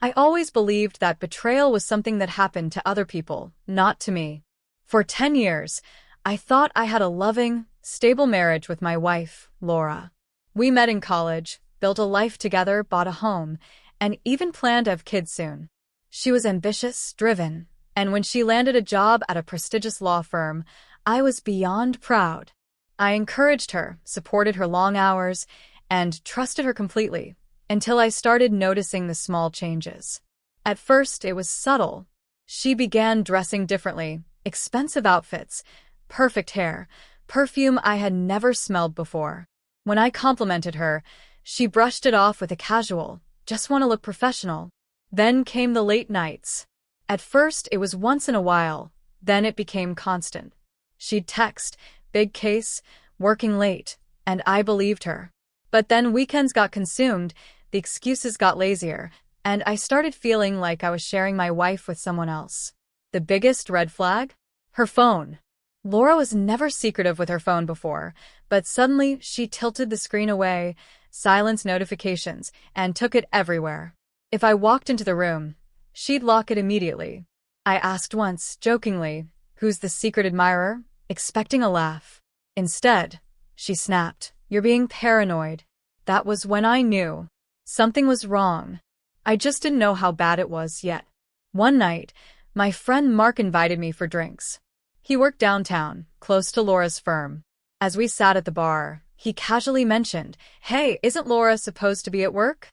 I always believed that betrayal was something that happened to other people, not to me. For 10 years, I thought I had a loving, stable marriage with my wife, Laura. We met in college, built a life together, bought a home, and even planned to have kids soon. She was ambitious, driven, and when she landed a job at a prestigious law firm, I was beyond proud. I encouraged her, supported her long hours, and trusted her completely, until I started noticing the small changes. At first, it was subtle. She began dressing differently, expensive outfits, perfect hair, perfume I had never smelled before. When I complimented her, she brushed it off with a casual, "Just want to look professional." Then came the late nights. At first, it was once in a while, then it became constant. She'd text, "Big case, working late," and I believed her. But then weekends got consumed, the excuses got lazier, and I started feeling like I was sharing my wife with someone else. The biggest red flag? Her phone. Laura was never secretive with her phone before, but suddenly she tilted the screen away, silenced notifications, and took it everywhere. If I walked into the room, she'd lock it immediately. I asked once, jokingly, "Who's the secret admirer?" expecting a laugh. Instead, she snapped, "You're being paranoid." That was when I knew something was wrong. I just didn't know how bad it was yet. One night, my friend Mark invited me for drinks. He worked downtown, close to Laura's firm. As we sat at the bar, he casually mentioned, "Hey, isn't Laura supposed to be at work?"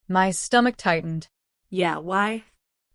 My stomach tightened. Yeah, why?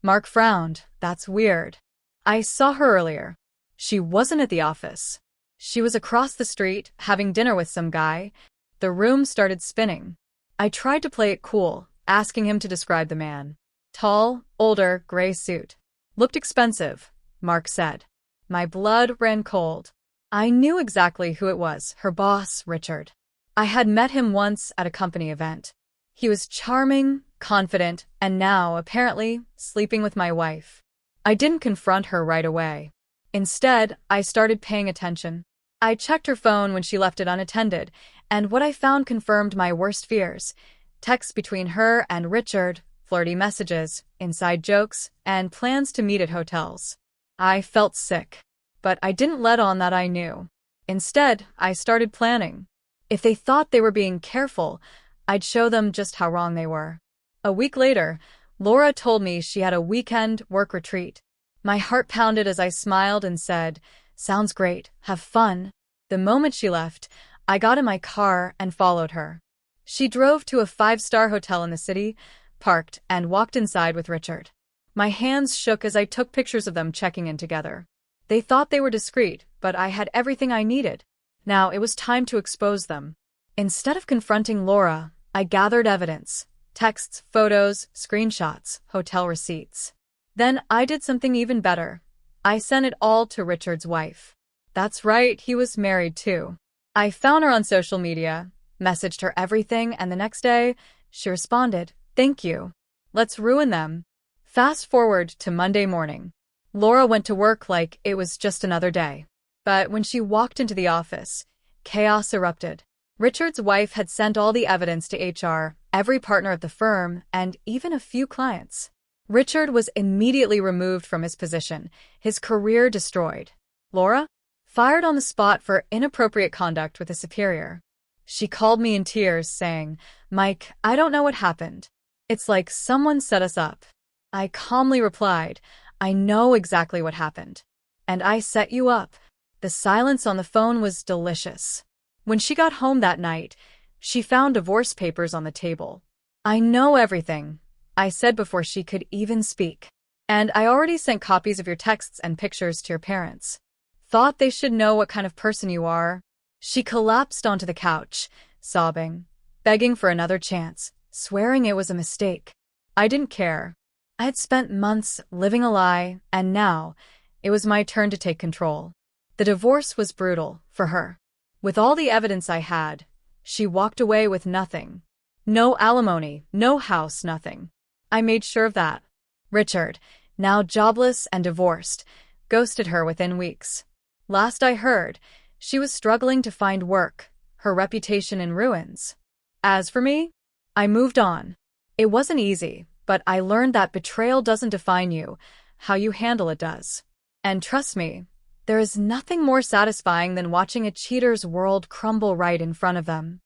Mark frowned. "That's weird. I saw her earlier. She wasn't at the office. She was across the street, having dinner with some guy." The room started spinning. I tried to play it cool, asking him to describe the man. "Tall, older, gray suit. Looked expensive," Mark said. My blood ran cold. I knew exactly who it was, her boss, Richard. I had met him once at a company event. He was charming, confident, and now, apparently, sleeping with my wife. I didn't confront her right away. Instead, I started paying attention. I checked her phone when she left it unattended, and what I found confirmed my worst fears. Texts between her and Richard, flirty messages, inside jokes, and plans to meet at hotels. I felt sick, but I didn't let on that I knew. Instead, I started planning. If they thought they were being careful, I'd show them just how wrong they were. A week later, Laura told me she had a weekend work retreat. My heart pounded as I smiled and said, "Sounds great, have fun." The moment she left, I got in my car and followed her. She drove to a 5-star hotel in the city, parked, and walked inside with Richard. My hands shook as I took pictures of them checking in together. They thought they were discreet, but I had everything I needed. Now it was time to expose them. Instead of confronting Laura, I gathered evidence: texts, photos, screenshots, hotel receipts. Then I did something even better. I sent it all to Richard's wife. That's right, he was married too. I found her on social media, messaged her everything, and the next day, she responded, "Thank you. Let's ruin them." Fast forward to Monday morning. Laura went to work like it was just another day. But when she walked into the office, chaos erupted. Richard's wife had sent all the evidence to HR, every partner at the firm, and even a few clients. Richard was immediately removed from his position, his career destroyed. Laura? Fired on the spot for inappropriate conduct with a superior. She called me in tears, saying, "Mike, I don't know what happened. It's like someone set us up." I calmly replied, "I know exactly what happened. And I set you up." The silence on the phone was delicious. When she got home that night, she found divorce papers on the table. "I know everything," I said before she could even speak. "And I already sent copies of your texts and pictures to your parents. Thought they should know what kind of person you are." She collapsed onto the couch, sobbing, begging for another chance, swearing it was a mistake. I didn't care. I had spent months living a lie, and now it was my turn to take control. The divorce was brutal for her. With all the evidence I had, she walked away with nothing. No alimony, no house, nothing. I made sure of that. Richard, now jobless and divorced, ghosted her within weeks. Last I heard, she was struggling to find work, her reputation in ruins. As for me, I moved on. It wasn't easy, But I learned that betrayal doesn't define you, how you handle it does. And trust me, there is nothing more satisfying than watching a cheater's world crumble right in front of them.